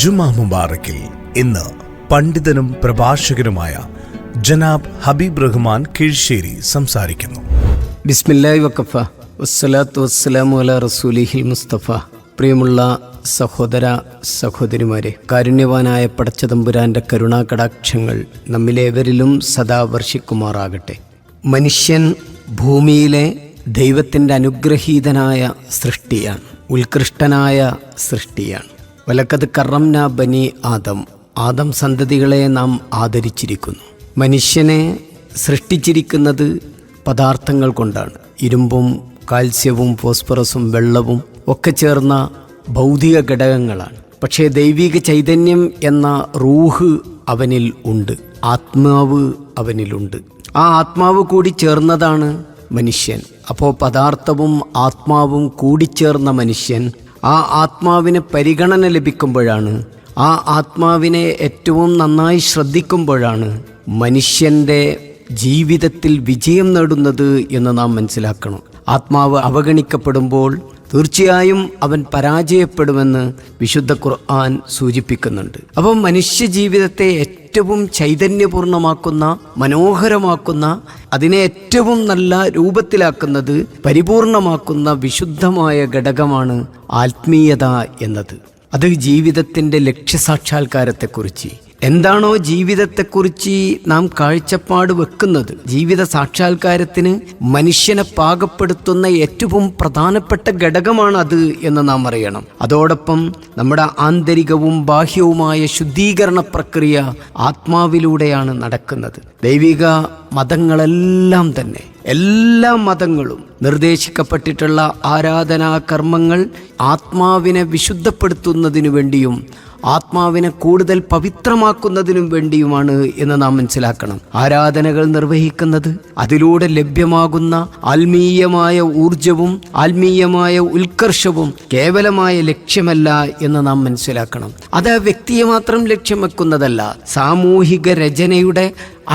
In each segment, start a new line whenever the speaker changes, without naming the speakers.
ജുമാ മുബാറക്കിൽ ഇന്ന് പണ്ഡിതനും പ്രഭാഷകനുമായ ജനാബ് ഹബീബ് റഹ്മാൻ കീഴ്ശ്ശേരി സംസാരിക്കുന്നു.
ബിസ്മില്ലാഹി വഖഫ വസ്സലാത്തു വസ്സലാമു അലാ റസൂലിഹിൽ മുസ്തഫ. പ്രിയമുള്ള സഹോദര സഹോദരിമാരെ, കാരുണ്യവാനായ പടച്ചതമ്പുരാൻ്റെ കരുണാകടാക്ഷങ്ങൾ നമ്മിലേവരിലും സദാ വർഷിക്കുമാറാകട്ടെ. മനുഷ്യൻ ഭൂമിയിലെ ദൈവത്തിൻ്റെ അനുഗ്രഹീതനായ സൃഷ്ടിയാണ്, ഉത്കൃഷ്ടനായ സൃഷ്ടിയാണ്. വലക്കത് കറംന ബനി ആദം സന്തതികളെ നാം ആദരിച്ചിരിക്കുന്നു. മനുഷ്യനെ സൃഷ്ടിച്ചിരിക്കുന്നത് പദാർത്ഥങ്ങൾ കൊണ്ടാണ്. ഇരുമ്പും കാൽസ്യവും ഫോസ്ഫറസും വെള്ളവും ഒക്കെ ചേർന്ന ഭൗതിക ഘടകങ്ങളാണ്. പക്ഷേ ദൈവിക ചൈതന്യം എന്ന റൂഹ് അവനിൽ ഉണ്ട്, ആത്മാവ് അവനിലുണ്ട്. ആ ആത്മാവ് കൂടി ചേർന്നതാണ് മനുഷ്യൻ. അപ്പോൾ പദാർത്ഥവും ആത്മാവും കൂടിച്ചേർന്ന മനുഷ്യൻ, ആ ആത്മാവിന് പരിഗണന ലഭിക്കുമ്പോഴാണ്, ആ ആത്മാവിനെ ഏറ്റവും നന്നായി ശ്രദ്ധിക്കുമ്പോഴാണ് മനുഷ്യൻ്റെ ജീവിതത്തിൽ വിജയം നേടുന്നത് എന്ന് നാം മനസ്സിലാക്കണം. ആത്മാവ് അവഗണിക്കപ്പെടുമ്പോൾ തീർച്ചയായും അവൻ പരാജയപ്പെടുമെന്ന് വിശുദ്ധ ഖുർആൻ സൂചിപ്പിക്കുന്നുണ്ട്. അപ്പം മനുഷ്യ ജീവിതത്തെ ഏറ്റവും ചൈതന്യപൂർണമാക്കുന്ന, മനോഹരമാക്കുന്ന, അതിനെ ഏറ്റവും നല്ല രൂപത്തിലാക്കുന്നത്, പരിപൂർണമാക്കുന്ന വിശുദ്ധമായ ഘടകമാണ് ആത്മീയത എന്നത്. അത് ജീവിതത്തിൻ്റെ ലക്ഷ്യസാക്ഷാത്കാരത്തെക്കുറിച്ച്, എന്താണോ ജീവിതത്തെക്കുറിച്ച് നാം കാഴ്ചപ്പാട് വെക്കുന്നത്, ജീവിത സാക്ഷാത്കാരത്തിന് മനുഷ്യനെ പാകപ്പെടുത്തുന്ന ഏറ്റവും പ്രധാനപ്പെട്ട ഘടകമാണ് അത് എന്ന് നാം അറിയണം. അതോടൊപ്പം നമ്മുടെ ആന്തരികവും ബാഹ്യവുമായ ശുദ്ധീകരണ പ്രക്രിയ ആത്മാവിലൂടെയാണ് നടക്കുന്നത്. ദൈവിക മതങ്ങളെല്ലാം തന്നെ, എല്ലാ മതങ്ങളും നിർദ്ദേശിക്കപ്പെട്ടിട്ടുള്ള ആരാധനാ കർമ്മങ്ങൾ ആത്മാവിനെ വിശുദ്ധപ്പെടുത്തുന്നതിനു വേണ്ടിയും ആത്മാവിനെ കൂടുതൽ പവിത്രമാക്കുന്നതിനും വേണ്ടിയുമാണ് എന്ന് നാം മനസ്സിലാക്കണം. ആരാധനകൾ നിർവഹിക്കുന്നത് അതിലൂടെ ലഭ്യമാകുന്ന ആത്മീയമായ ഊർജവും ആത്മീയമായ ഉത്കർഷവും കേവലമായ ലക്ഷ്യമല്ല എന്ന് നാം മനസ്സിലാക്കണം. അത് വ്യക്തിയെ മാത്രം ലക്ഷ്യം വെക്കുന്നതല്ല, സാമൂഹിക രചനയുടെ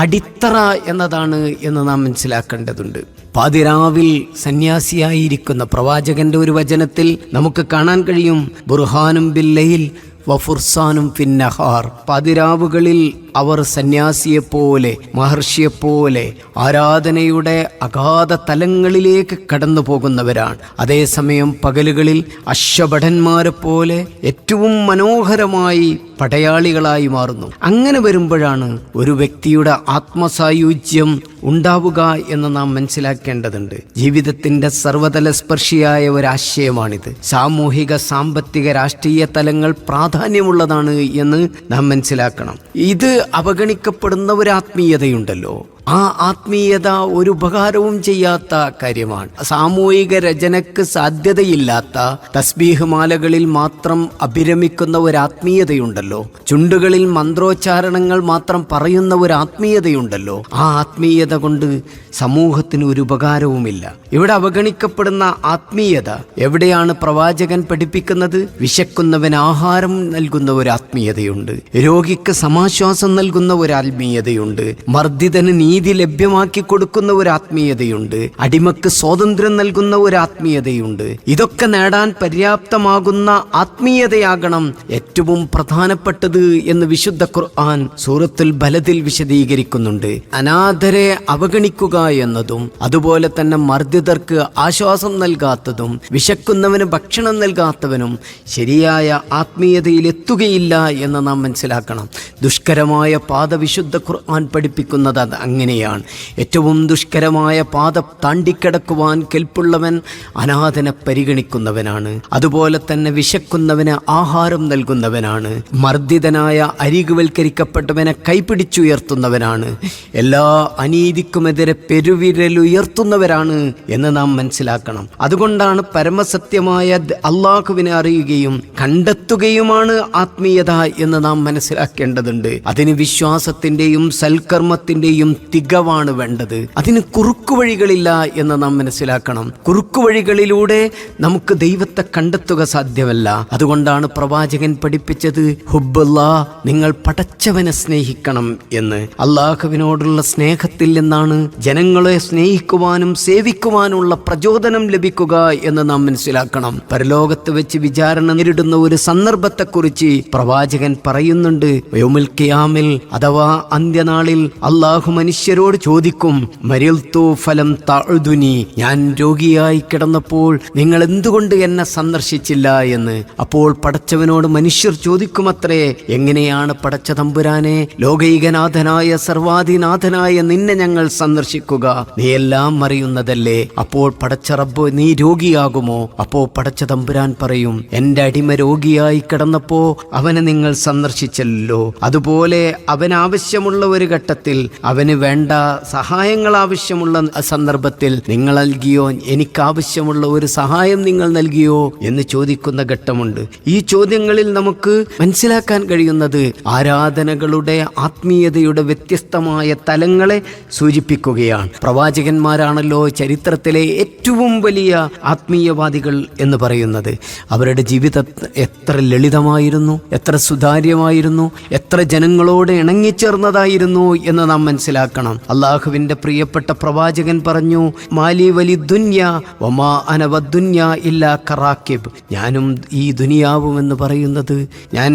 അടിത്തറ എന്നതാണ് എന്ന് നാം മനസ്സിലാക്കേണ്ടതുണ്ട്. പാതിരാവിൽ സന്യാസിയായിരിക്കുന്ന പ്രവാചകന്റെ ഒരു വചനത്തിൽ നമുക്ക് കാണാൻ കഴിയും, ബുർഹാനും ബില്ലയിൽ വഫുർസാനും ഫിന്നഹാർ. പാതിരാവുകളിൽ അവർ സന്യാസിയെപ്പോലെ, മഹർഷിയെപ്പോലെ ആരാധനയുടെ അഗാധ തലങ്ങളിലേക്ക് കടന്നു പോകുന്നവരാണ്. അതേസമയം പകലുകളിൽ അശ്വഭടന്മാരെ പോലെ ഏറ്റവും മനോഹരമായി പടയാളികളായി മാറുന്നു. അങ്ങനെ വരുമ്പോഴാണ് ഒരു വ്യക്തിയുടെ ആത്മസായുജ്യം ഉണ്ടാവുക എന്ന് നാം മനസ്സിലാക്കേണ്ടതുണ്ട്. ജീവിതത്തിൻ്റെ സർവതല സ്പർശിയായ ഒരാശയമാണിത്. സാമൂഹിക, സാമ്പത്തിക, രാഷ്ട്രീയ തലങ്ങൾ പ്രാധാന്യമുള്ളതാണ് എന്ന് നാം മനസ്സിലാക്കണം. ഇത് അവഗണിക്കപ്പെടുന്ന ഒരു ആത്മീയതയുണ്ടല്ലോ, ആ ആത്മീയത ഒരു ഉപകാരവും ചെയ്യാത്ത കാര്യമാണ്. സാമൂഹിക രചനക്ക് സാധ്യതയില്ലാത്ത തസ്ബീഹ് മാലകളിൽ മാത്രം അഭിരമിക്കുന്ന ഒരു ആത്മീയതയുണ്ടല്ലോ, ചുണ്ടുകളിൽ മന്ത്രോച്ചാരണങ്ങൾ മാത്രം പറയുന്ന ഒരു ആത്മീയതയുണ്ടല്ലോ, ആ ആത്മീയത കൊണ്ട് സമൂഹത്തിന് ഒരു ഉപകാരവുമില്ല. ഇവിടെ അവഗണിക്കപ്പെടുന്ന ആത്മീയത എവിടെയാണ് പ്രവാചകൻ പഠിപ്പിക്കുന്നത്? വിശക്കുന്നവന് ആഹാരം നൽകുന്ന ഒരു ആത്മീയതയുണ്ട്, രോഗിക്ക് സമാശ്വാസം നൽകുന്ന ഒരു ആത്മീയതയുണ്ട്, മർദ്ദിതന് നീതി ലഭ്യമാക്കി കൊടുക്കുന്ന ഒരു ആത്മീയതയുണ്ട്, അടിമക്ക് സ്വാതന്ത്ര്യം നൽകുന്ന ഒരു ആത്മീയതയുണ്ട്. ഇതൊക്കെ നേടാൻ പര്യാപ്തമാകുന്ന ആത്മീയതയാകണം ഏറ്റവും പ്രധാനപ്പെട്ടത് എന്ന് വിശുദ്ധ ഖുർആൻ സൂറത്തുൽ ബലദിൽ വിശദീകരിക്കുന്നുണ്ട്. അനാഥരെ അവഗണിക്കുക എന്നതും, അതുപോലെ തന്നെ മർദ്ദിതർക്ക് ആശ്വാസം നൽകാത്തതും, വിശക്കുന്നവന് ഭക്ഷണം നൽകാത്തവനും ശരിയായ ആത്മീയതയിൽ എത്തുകയില്ല എന്ന് നാം മനസ്സിലാക്കണം. ദുഷ്കരമായ പാത വിശുദ്ധ ഖുർആൻ പഠിപ്പിക്കുന്നത് അങ്ങനെയാണ്. ഏറ്റവും ദുഷ്കരമായ പാത താണ്ടിക്കിടക്കുവാൻ കെൽപ്പുള്ളവൻ അനാഥനെ പരിഗണിക്കുന്നവനാണ്. അതുപോലെ തന്നെ വിശക്കുന്നവന് ആഹാരം നൽകുന്നവനാണ്. മർദ്ദിതനായ അരികുവൽക്കരിക്കപ്പെട്ടവനെ കൈപിടിച്ചുയർത്തുന്നവനാണ്. എല്ലാ അനീതിക്കുമെതിരെ പെരുവിരലുയർത്തുന്നവരാണ് എന്ന് നാം മനസ്സിലാക്കണം. അതുകൊണ്ടാണ് പരമസത്യമായ അള്ളാഹുവിനെ അറിയുകയും കണ്ടെത്തുകയുമാണ് ആത്മീയത എന്ന് നാം മനസ്സിലാക്കേണ്ടതുണ്ട്. അതിന് വിശ്വാസത്തിൻ്റെയും സൽക്കർമ്മത്തിൻ്റെയും തികവാണ് വേണ്ടത്. അതിന് കുറുക്കുവഴികളില്ല എന്ന് നാം മനസ്സിലാക്കണം. കുറുക്കുവഴികളിലൂടെ നമുക്ക് ദൈവത്തെ കണ്ടെത്തുക സാധ്യമല്ല. അതുകൊണ്ടാണ് പ്രവാചകൻ പഠിപ്പിച്ചത് ഹുബ്ബുല്ലാ, നിങ്ങൾ പടച്ചവനെ സ്നേഹിക്കണം എന്ന്. അള്ളാഹുവിനോടുള്ള സ്നേഹത്തിൽ നിന്നാണ് ജനങ്ങളെ സ്നേഹിക്കുവാനും സേവിക്കുവാനുള്ള പ്രചോദനം ലഭിക്കുക എന്ന് നാം മനസ്സിലാക്കണം. പരലോകത്ത് വെച്ച് വിചാരണ നേരിടുന്ന ഒരു സന്ദർഭത്തെക്കുറിച്ച് പ്രവാചകൻ പറയുന്നുണ്ട്. യൗമുൽ ഖിയാമിൽ അഥവാ അന്ത്യനാളിൽ അള്ളാഹു മനുഷ്യരോട് ചോദിക്കും, മരിൽതു ഫലം തഅദുനി, ഞാൻ രോഗിയായി കിടന്നപ്പോൾ നിങ്ങൾ എന്തുകൊണ്ട് എന്നെ സന്ദർശിച്ചില്ല എന്ന്. അപ്പോൾ പടച്ചവനോട് മനുഷ്യർ ചോദിക്കുമത്രേ, എങ്ങനെയാണ് പടച്ച തമ്പുരാനെ, ലോകൈകനാഥനായ സർവാധിനാഥനായ നിന്നെ ഞങ്ങൾ സന്ദർശിക്കുക, നീ എല്ലാം അറിയുന്നതല്ലേ. അപ്പോൾ പടച്ച റബ്ബ്, നീ രോഗിയാകുമോ? അപ്പോ പടച്ച തമ്പുരാൻ പറയും, എന്റെ അടിമ രോഗിയായി കിടന്നപ്പോ അവനെ നിങ്ങൾ സന്ദർശിച്ചല്ലോ, അതുപോലെ അവനാവശ്യമുള്ള ഒരു ഘട്ടത്തിൽ അവന് വേണ്ട സഹായങ്ങൾ ആവശ്യമുള്ള സന്ദർഭത്തിൽ നിങ്ങൾ നൽകിയോ, എനിക്കാവശ്യമുള്ള ഒരു സഹായം നിങ്ങൾ നൽകിയോ എന്ന് ചോദിക്കുന്ന ഘട്ടമുണ്ട്. ഈ ചോദ്യങ്ങളിൽ നമുക്ക് മനസ്സിലാക്കാൻ കഴിയുന്നത് ആരാധനകളുടെ ആത്മീയതയുടെ വ്യത്യസ്തമായ തലങ്ങളെ സൂചിപ്പിക്കുകയാണ്. പ്രവാചകന്മാരാണല്ലോ ചരിത്രത്തിലെ ഏറ്റവും വലിയ ആത്മീയവാദികൾ എന്ന് പറയുന്നത്. അവരുടെ ജീവിതം എത്ര ലളിതമായിരുന്നു, എത്ര സുതാര്യമായിരുന്നു, എത്ര ജനങ്ങളോട് ഇണങ്ങിച്ചേർന്നതായിരുന്നു എന്ന് നാം മനസ്സിലാക്കണം. അള്ളാഹുവിന്റെ പ്രിയപ്പെട്ട പ്രവാചകൻ പറഞ്ഞു, മാലി വലി ദുന്യ വമാ അന വദ്ദുന്യ ഇല്ലാ കറാക്കിബ്, ഞാനും ഈ ദുനിയാവും എന്ന് പറയുന്നത്, ഞാൻ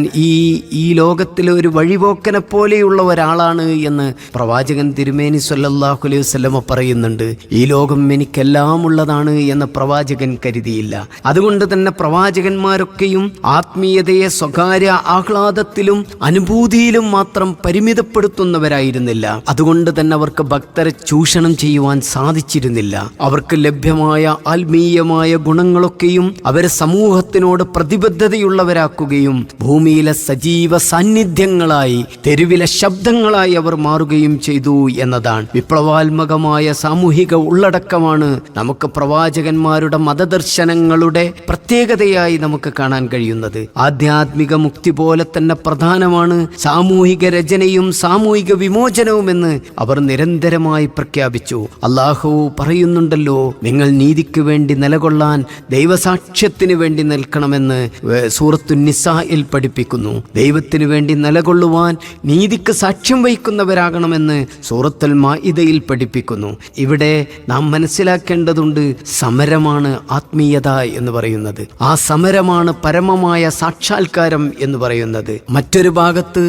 ഈ ലോകത്തിലെ ഒരു വഴിപോക്കനെ പോലെയുള്ള ഒരാളാണ് എന്ന് പ്രവാചകൻ തിരുമേനി സ്വല്ലല്ലാഹു അലൈഹി വസല്ലമ പറയുന്നുണ്ട്. ഈ ലോകം എനിക്കെല്ലാം ഉള്ളതാണ് എന്ന് പ്രവാചകൻ കരുതിയില്ല. അതുകൊണ്ട് തന്നെ പ്രവാചകന്മാരൊക്കെയും ആത്മീയതയെ സ്വകാര്യ ആഹ്ലാദത്തിലും അനുഭൂതിയിലും മാത്രം പരിമിതപ്പെടുത്തുന്നവരായിരുന്നില്ല. അതുകൊണ്ട് തന്നെ അവർക്ക് ഭക്തരെ ചൂഷണം ചെയ്യുവാൻ സാധിച്ചിരുന്നില്ല. അവർക്ക് ലഭ്യമായ ആത്മീയമായ ഗുണങ്ങളൊക്കെയും അവരെ സമൂഹത്തിനോട് പ്രതിബദ്ധതയുള്ളവരാക്കുകയും ഭൂമിയിലെ സജീവ സാന്നിധ്യങ്ങളായി, തെരുവിലെ ശബ്ദങ്ങളായി അവർ മാറുകയും ചെയ്തു എന്നതാണ്. വിപ്ലവാത്മകമായ സാമൂഹിക ഉള്ളടക്കമാണ് നമുക്ക് പ്രവാചകന്മാരുടെ മതദർശനങ്ങളുടെ പ്രത്യേകതയായി നമുക്ക് കാണാൻ കഴിയുന്നത്. ആധ്യാത്മിക മുക്തി പോലെ തന്നെ പ്രധാനമാണ് സാമൂഹിക രചനയും സാമൂഹിക വിമോചനവുമെന്ന് അവർ നിരന്തരമായി പ്രഖ്യാപിച്ചു. അള്ളാഹു പറയുന്നുണ്ടല്ലോ, നിങ്ങൾ നീതിക്ക് വേണ്ടി നിലകൊള്ളാൻ, ദൈവസാക്ഷ്യത്തിന് വേണ്ടി നിൽക്കണമെന്ന് സൂറത്തു നിസായിൽ പഠിപ്പിക്കുന്നു. ദൈവത്തിന് വേണ്ടി നിലകൊള്ളുവാൻ, നീതിക്ക് സാക്ഷ്യം വഹിക്കുന്നവരാകണമെന്ന് സൂറത്തുൽ മാഇദയിൽ പഠിപ്പിക്കുന്നു. ഇവിടെ നാം മനസ്സിലാക്കേണ്ടതുണ്ട്, സമരമാണ് ആത്മീയത എന്ന് പറയുന്നത്. ആ സമരമാണ് പരമമായ സാക്ഷാത്കാരം എന്ന് പറയുന്നത്. മറ്റൊരു ഭാഗത്ത്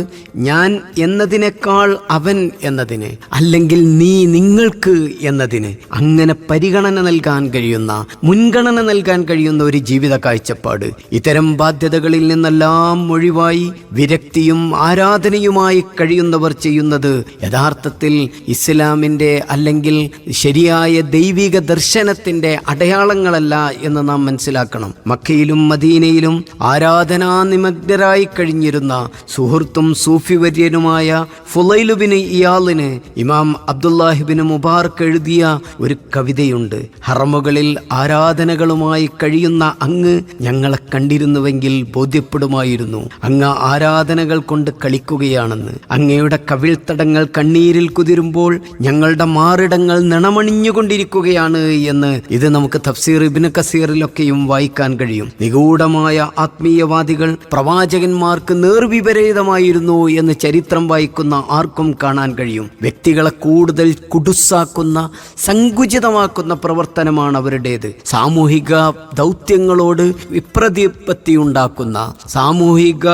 ഞാൻ എന്നതിനേക്കാൾ അവൻ എന്നതിന്, അല്ലെങ്കിൽ നീ നിങ്ങൾക്ക് എന്നതിന് അങ്ങനെ പരിഗണന നൽകാൻ കഴിയുന്ന, മുൻഗണന നൽകാൻ കഴിയുന്ന ഒരു ജീവിത കാഴ്ചപ്പാട്. ഇത്തരം ബാധ്യതകളിൽ നിന്നെല്ലാം ഒഴിവായി വിരക്തിയും ആരാധനയുമായി കഴിയുന്നവർ ചെയ്യുന്നത് യഥാർത്ഥത്തിൽ ഇസ്ലാമിൻ്റെ അല്ലെങ്കിൽ ശരിയായ ദൈവിക ദർശനത്തിൻ്റെ അടയാളങ്ങളല്ല എന്ന് നാം മനസ്സിലാക്കണം. മക്കയിലും മദീനയിലും ആരാധനാ നിമഗ്നരായി കഴിഞ്ഞിരുന്ന സുഹൃത്തും സൂഫി വര്യനുമായ ഫുളൈലുബിന് ഇയാളിന് ഇമാം അബ്ദുല്ലാഹിബിന് മുബാറക് എഴുതിയ ഒരു കവിതയുണ്ട്. ഹറമുകളിൽ ആരാധനകളുമായി കഴിയുന്ന അങ്ങ് ഞങ്ങളെ കണ്ടിരുന്നുവെങ്കിൽ ബോധ്യപ്പെടുമായിരുന്നു അങ്ങ് ആരാധനകൾ കൊണ്ട് കളിക്കുകയാണെന്ന്. അങ്ങയുടെ കവിൾത്തടങ്ങൾ കണ്ണീരിൽ കുതിരുമ്പോൾ ഞങ്ങളുടെ മാറിടങ്ങൾ നിണമണിഞ്ഞുകൊണ്ടിരിക്കുകയാണ് എന്ന് ഇത് നമുക്ക് തഫ്സീർ ഇബ്നു കസീറിലൊക്കെയും വായിക്കാൻ കഴിയും. നിഗൂഢമായ ആത്മീയവാദികൾ പ്രവാചകന്മാർക്ക് നേർവിപരീതമായിരുന്നു എന്ന് ചരിത്രം വായിക്കുന്ന ആർക്കും കാണാൻ കഴിയും. വ്യക്തികളെ കൂടുതൽ കുടുസാക്കുന്ന, സങ്കുചിതമാക്കുന്ന പ്രവർത്തനമാണ് അവരുടേത്. സാമൂഹിക ദൗത്യങ്ങളോട് വിപ്രതിപത്തിയുണ്ടാക്കുന്ന, സാമൂഹിക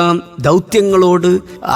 ദൗത്യങ്ങളോട്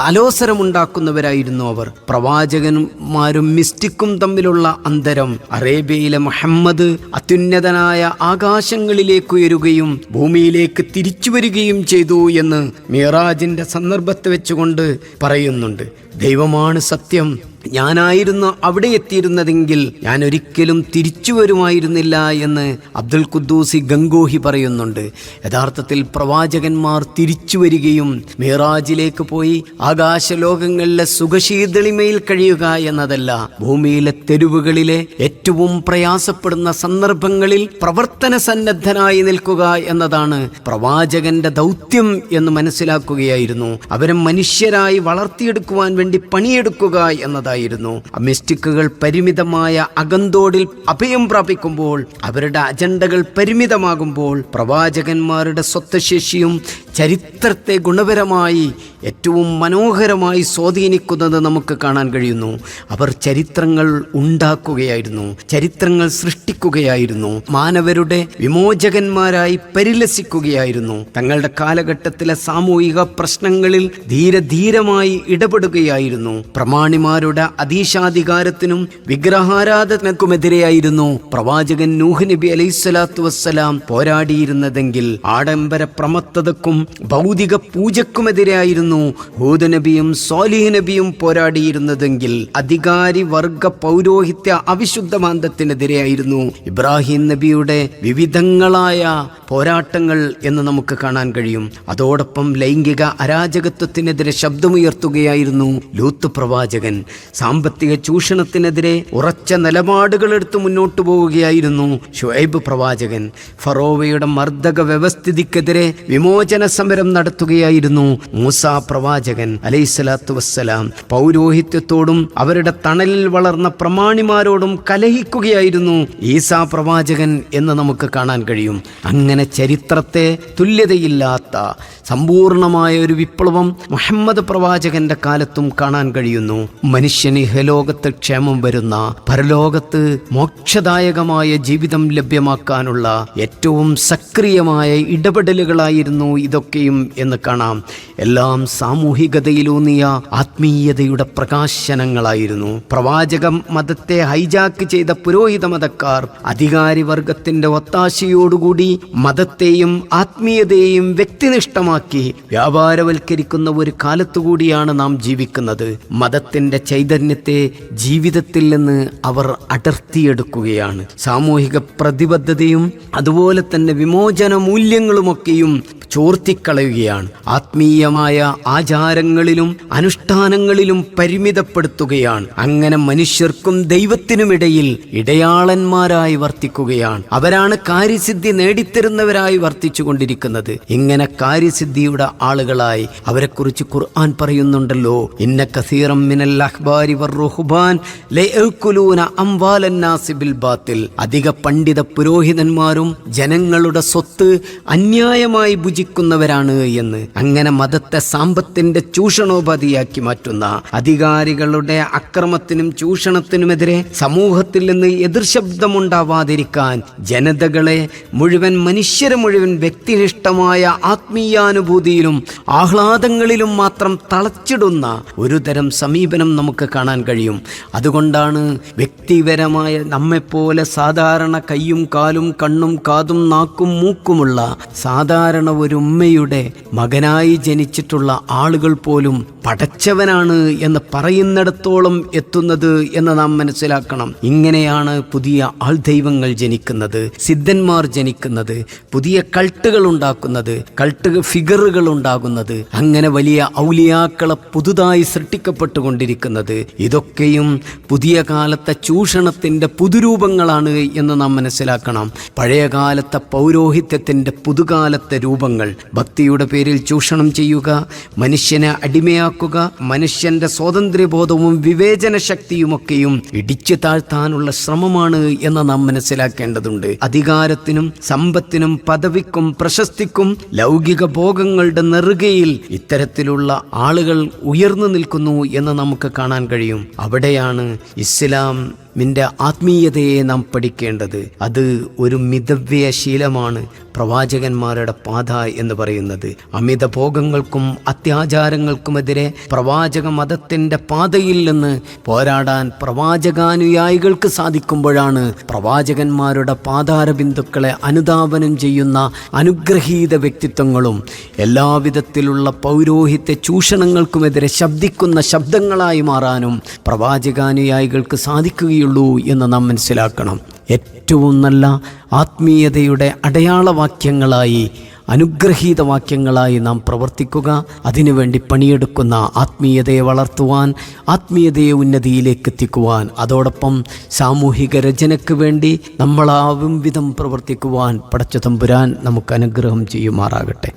അലോസരമുണ്ടാക്കുന്നവരായിരുന്നു അവർ. പ്രവാചകന്മാരും മിസ്റ്റിക്കും തമ്മിലുള്ള അന്തരം, അറേബ്യയിലെ മുഹമ്മദ് അത്യുന്നതനായ ആകാശങ്ങളിലേക്ക് ഉയരുകയും ഭൂമിയിലേക്ക് തിരിച്ചു വരികയും ചെയ്തു എന്ന് മിറാജിന്റെ സന്ദർഭത്തെ വെച്ചുകൊണ്ട് പറയുന്നുണ്ട്. ദൈവമാണ് സത്യം, ഞാനായിരുന്നു അവിടെ എത്തിയിരുന്നതെങ്കിൽ ഞാൻ ഒരിക്കലും തിരിച്ചു വരുമായിരുന്നില്ല എന്ന് അബ്ദുൽ ഖുദ്ദൂസി ഗംഗോഹി പറയുന്നുണ്ട്. യഥാർത്ഥത്തിൽ പ്രവാചകന്മാർ തിരിച്ചു വരികയും മിറാജിലേക്ക് പോയി ആകാശലോകങ്ങളിലെ സുഖശീതളിമയിൽ കഴിയുക എന്നതല്ല, ഭൂമിയിലെ തെരുവുകളിലെ ഏറ്റവും പ്രയാസപ്പെടുന്ന സന്ദർഭങ്ങളിൽ പ്രവർത്തന സന്നദ്ധനായി നിൽക്കുക എന്നതാണ് പ്രവാചകന്റെ ദൗത്യം എന്ന് മനസ്സിലാക്കുകയായിരുന്നു. അവരെ മനുഷ്യരായി വളർത്തിയെടുക്കുവാൻ വേണ്ടി പണിയെടുക്കുക എന്നതായിരുന്നു. ഉണ്ടായിരുന്നു. മിസ്റ്റിക്കുകൾ പരിമിതമായ അകന്തോടിൽ അഭയം പ്രാപിക്കുമ്പോൾ, അവരുടെ അജണ്ടകൾ പരിമിതമാകുമ്പോൾ, പ്രവാചകന്മാരുടെ സ്വത്വശേഷിയും ചരിത്രത്തെ ഗുണപരമായി ഏറ്റവും മനോഹരമായി സ്വാധീനിക്കുന്നത് നമുക്ക് കാണാൻ കഴിയുന്നു. അവർ ചരിത്രങ്ങൾ ഉണ്ടാക്കുകയായിരുന്നു, ചരിത്രങ്ങൾ സൃഷ്ടിക്കുകയായിരുന്നു, മാനവരുടെ വിമോചകന്മാരായി പരിലസിക്കുകയായിരുന്നു. തങ്ങളുടെ കാലഘട്ടത്തിലെ സാമൂഹിക പ്രശ്നങ്ങളിൽ ധീരമായി ഇടപെടുകയായിരുന്നു. പ്രമാണിമാരുടെ അധീശാധികാരത്തിനും വിഗ്രഹാരാധനക്കുമെതിരെയായിരുന്നു പ്രവാചകൻ നൂഹ് നബി അലൈഹിസ്സലാത്തു വസ്സലാം പോരാടിയിരുന്നതെങ്കിൽ, ആഡംബര പ്രമത്തതക്കും ഭൗതിക പൂജക്കുമെതിരെയായിരുന്നു ഹൂദ് നബിയും സ്വാലിഹ് നബിയും പോരാടിയിരുന്നതെങ്കിൽ, അധികാരി വർഗ പൗരോഹിത്യ അവിശുദ്ധമാന്തത്തിനെതിരെയായിരുന്നു ഇബ്രാഹിം നബിയുടെ വിവിധങ്ങളായ പോരാട്ടങ്ങൾ എന്ന് നമുക്ക് കാണാൻ കഴിയും. അതോടൊപ്പം ലൈംഗിക അരാജകത്വത്തിനെതിരെ ശബ്ദമുയർത്തുകയായിരുന്നു ലൂത്ത് പ്രവാചകൻ. സാമ്പത്തിക ചൂഷണത്തിനെതിരെ ഉറച്ച നിലപാടുകളെടുത്ത് മുന്നോട്ടു പോവുകയായിരുന്നു ശുഐബ് പ്രവാചകൻ. ഫറോവയുടെ മർദ്ദക വ്യവസ്ഥിതിക്കെതിരെ വിമോചന സമരം നടത്തുകയായിരുന്നു മൂസാ പ്രവാചകൻ അലൈഹിസ്സലാത്തു വസ്സലാം. പൗരോഹിത്യത്തോടും അവരുടെ തണലിൽ വളർന്ന പ്രമാണിമാരോടും കലഹിക്കുകയായിരുന്നു ഈസാ പ്രവാചകൻ എന്ന് നമുക്ക് കാണാൻ കഴിയും. അങ്ങനെ ചരിത്രത്തെ തുല്യതയില്ലാത്ത സമ്പൂർണമായ ഒരു വിപ്ലവം മുഹമ്മദ് പ്രവാചകന്റെ കാലത്തും കാണാൻ കഴിയുന്നു. മനുഷ്യന് ഇഹലോകത്ത് ക്ഷേമം വരുന്ന, പരലോകത്ത് മോക്ഷദായകമായ ജീവിതം ലഭ്യമാക്കാനുള്ള ഏറ്റവും സക്രിയമായ ഇടപെടലുകളായിരുന്നു ഇതൊക്കെയും എന്ന് കാണാം. എല്ലാം സാമൂഹികതയിലൂന്നിയ ആത്മീയതയുടെ പ്രകാശനങ്ങളായിരുന്നു. പ്രവാചക മതത്തെ ഹൈജാക്ക് ചെയ്ത പുരോഹിത മതക്കാർ അധികാരി വർഗത്തിന്റെ ഒത്താശയോടുകൂടി മതത്തെയും ആത്മീയതയെയും വ്യക്തിനിഷ്ഠമാക്കി വ്യാപാരവൽക്കരിക്കുന്ന ഒരു കാലത്തുകൂടിയാണ് നാം ജീവിക്കുന്നത്. മതത്തിന്റെ ചൈതന്യത്തെ ജീവിതത്തിൽ നിന്ന് അവർ അടർത്തിയെടുക്കുകയാണ്. സാമൂഹിക പ്രതിബദ്ധതയും അതുപോലെ തന്നെ വിമോചന മൂല്യങ്ങളുമൊക്കെയും ചോർത്തിക്കളയുകയാണ്. ആത്മീയമായ ആചാരങ്ങളിലും അനുഷ്ഠാനങ്ങളിലും പരിമിതപ്പെടുത്തുകയാണ്. അങ്ങനെ മനുഷ്യർക്കും ദൈവത്തിനുമിടയിൽ ഇടയാളന്മാരായി വർത്തിക്കുകയാണ്. അവരാണ് കാര്യസിദ്ധി നേടിത്തരുന്നവരായി വർത്തിച്ചുകൊണ്ടിരിക്കുന്നത്. ഇങ്ങനെ കാര്യസിദ്ധിയുടെ ആളുകളായി അവരെക്കുറിച്ച് ഖുർആൻ പറയുന്നുണ്ടല്ലോ, ഇന്ന കസീറം മിനൽ അഹ്ബാരി വറുഹ്ബാൻ ലയഅകുലൂന അംവാലൻ നാസി ബിൽ ബാത്തിൽ. അധിക പണ്ഡിത പുരോഹിതന്മാരും ജനങ്ങളുടെ സ്വത്ത് അന്യായമായി ഭുജിക്കുന്നവരാണ് എന്ന്. അങ്ങനെ മതത്തെ സാമ്പത്തിന്റെ ചൂഷണോപാധിയാക്കി മാറ്റുന്ന അധികാരികളുടെ അക്രമത്തിനും ചൂഷണത്തിനുമെതിരെ സമൂഹത്തിൽ നിന്ന് എതിർശബ്ദമുണ്ടാവാതിരിക്കാൻ ജനതകളെ മുഴുവൻ, മനുഷ്യരെ മുഴുവൻ വ്യക്തിനിഷ്ഠമായ ആത്മീയാനുഭൂതിയിലും ആഹ്ലാദങ്ങളിലും മാത്രം തളച്ചിടുന്ന ഒരു തരം സമീപനം നമുക്ക് കാണാൻ കഴിയും. അതുകൊണ്ടാണ് വ്യക്തിപരമായ നമ്മെപ്പോലെ സാധാരണ കയ്യും കാലും കണ്ണും കാതും നാക്കും മൂക്കുമുള്ള സാധാരണ ഒരു ഉമ്മയുടെ മകനായി ജനിച്ചിട്ടുള്ള ആളുകൾ പോലും പടച്ചവനാണ് എന്ന് പറയുന്നിടത്തോളം എത്തുന്നത് എന്ന് നാം മനസ്സിലാക്കണം. ഇങ്ങനെയാണ് പുതിയ ആൾദൈവങ്ങൾ ജനിക്കുന്നത്, സിദ്ധന്മാർ ജനിക്കുന്നത്, പുതിയ കൾട്ടുകൾ ഉണ്ടാക്കുന്നത്, കൾട്ട് ഫിഗറുകൾ ഉണ്ടാകുന്നത്, അങ്ങനെ വലിയ ഔലിയാക്കളെ പുതുതായി സൃഷ്ടിക്കപ്പെട്ടുകൊണ്ടിരിക്കുന്നത്. ഇതൊക്കെയും പുതിയ കാലത്തെ ചൂഷണത്തിന്റെ പുതുരൂപങ്ങളാണ് എന്ന് നാം മനസ്സിലാക്കണം. പഴയകാലത്തെ പൗരോഹിത്യത്തിന്റെ പുതുകാലത്തെ രൂപങ്ങൾ, ഭക്തിയുടെ പേരിൽ ചൂഷണം ചെയ്യുക, മനുഷ്യനെ അടിമയാക്കുക, മനുഷ്യന്റെ സ്വാതന്ത്ര്യബോധവും വിവേചന ശക്തിയുമൊക്കെയും ഇടിച്ചു താഴ്ത്താനുള്ള ശ്രമമാണ് എന്ന് നാം മനസ്സിലാക്കേണ്ടതുണ്ട്. അധികാരത്തിനും സമ്പത്തിനും പദവിക്കും പ്രശസ്തിക്കും ലൗകിക ഭോഗങ്ങളുടെ നെറുകയിൽ ഇത്തരത്തിലുള്ള ആളുകൾ ഉയർന്നു നിൽക്കുന്നു എന്ന് നമുക്ക് കാണാൻ കഴിയും. അവിടെയാണ് ഇസ്ലാമിൻ്റെ ആത്മീയതയെ നാം പഠിക്കേണ്ടത്. അത് ഒരു മിതവ്യയ ശീലമാണ് പ്രവാചകന്മാരുടെ പാത എന്ന് പറയുന്നത്. അമിത ഭോഗങ്ങൾക്കും അത്യാചാരങ്ങൾക്കുമെതിരെ പ്രവാചക മതത്തിൻ്റെ പാതയിൽ നിന്ന് പോരാടാൻ പ്രവാചകാനുയായികൾക്ക് സാധിക്കുമ്പോഴാണ് പ്രവാചകന്മാരുടെ പാതാര ബിന്ദുക്കളെ അനുധാവനം ചെയ്യുന്ന അനുഗ്രഹീത വ്യക്തിത്വങ്ങളും എല്ലാവിധത്തിലുള്ള പൗരോഹിത്യ ചൂഷണങ്ങൾക്കുമെതിരെ ശബ്ദിക്കുന്ന ശബ്ദങ്ങളായി മാറാനും പ്രവാചകാനുയായികൾക്ക് സാധിക്കുകയുള്ളൂ എന്ന് നാം മനസ്സിലാക്കണം. ഏറ്റവും നല്ല ആത്മീയതയുടെ അടയാളവാക്യങ്ങളായി, അനുഗ്രഹീത വാക്യങ്ങളായി നാം പ്രവർത്തിക്കുക. അതിനുവേണ്ടി പണിയെടുക്കുന്ന ആത്മീയതയെ വളർത്തുവാൻ, ആത്മീയതയെ ഉന്നതിയിലേക്ക് എത്തിക്കുവാൻ, അതോടൊപ്പം സാമൂഹിക രചനയ്ക്ക് വേണ്ടി നമ്മളാവും വിധം പ്രവർത്തിക്കുവാൻ പടച്ച തമ്പുരാൻ നമുക്ക് അനുഗ്രഹം ചെയ്യുമാറാകട്ടെ.